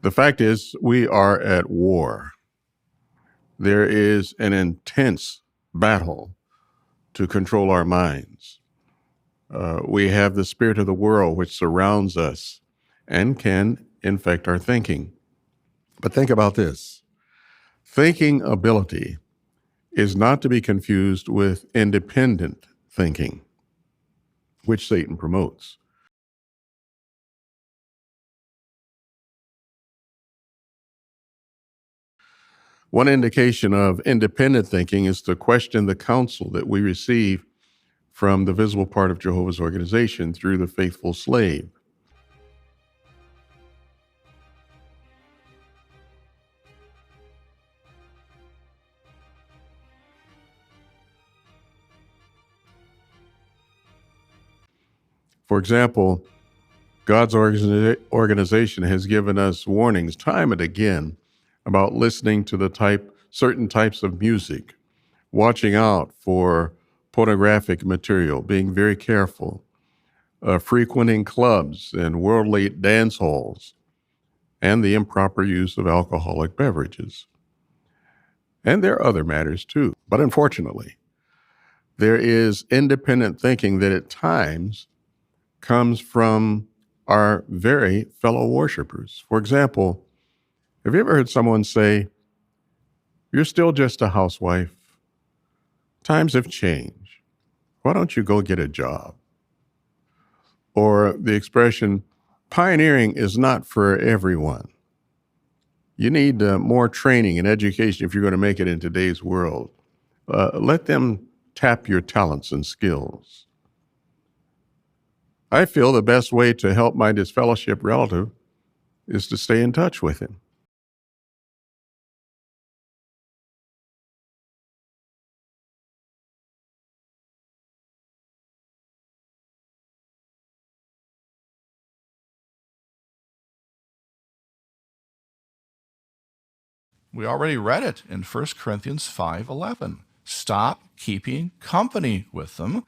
The fact is, we are at war. There is an intense battle to control our minds. We have the spirit of the world which surrounds us and can infect our thinking. But think about this. Thinking ability is not to be confused with independent thinking, which Satan promotes. One indication of independent thinking is to question the counsel that we receive from the visible part of Jehovah's organization through the faithful slave. For example, God's organization has given us warnings time and again about listening to certain types of music, watching out for pornographic material, being very careful, frequenting clubs and worldly dance halls, and the improper use of alcoholic beverages. And there are other matters too. But unfortunately, there is independent thinking that at times comes from our very fellow worshipers. For example, have you ever heard someone say, "You're still just a housewife. Times have changed. Why don't you go get a job?" Or the expression, "Pioneering is not for everyone. You need more training and education if you're going to make it in today's world. Let them tap your talents and skills." I feel the best way to help my disfellowship relative is to stay in touch with him. We already read it in 1 Corinthians 5:11. Stop keeping company with them,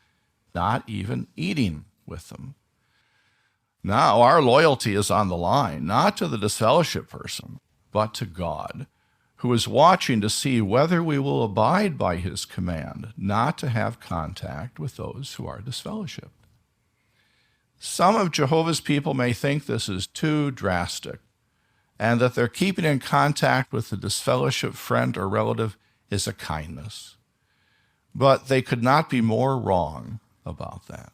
not even eating with them. Now, our loyalty is on the line, not to the disfellowship person, but to God, who is watching to see whether we will abide by his command not to have contact with those who are disfellowshipped. Some of Jehovah's people may think this is too drastic, and that their keeping in contact with the disfellowshipped friend or relative is a kindness. But they could not be more wrong about that.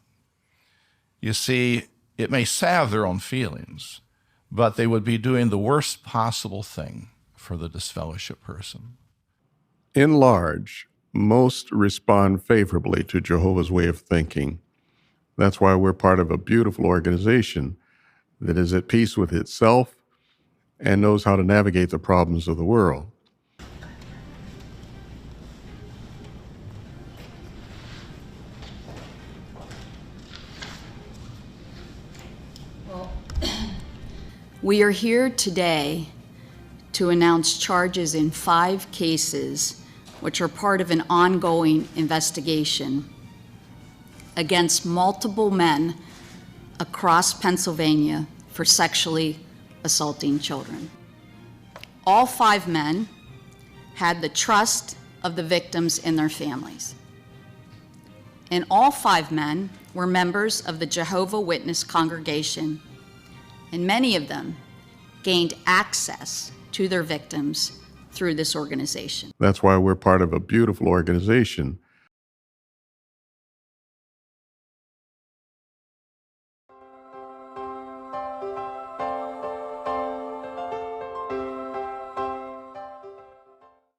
You see, it may salve their own feelings, but they would be doing the worst possible thing for the disfellowshipped person. In large, most respond favorably to Jehovah's way of thinking. That's why we're part of a beautiful organization that is at peace with itself and knows how to navigate the problems of the world. We are here today to announce charges in 5 cases, which are part of an ongoing investigation against multiple men across Pennsylvania for sexually assaulting children. All 5 men had the trust of the victims and their families. And all 5 men were members of the Jehovah's Witness congregation, and many of them gained access to their victims through this organization. That's why we're part of a beautiful organization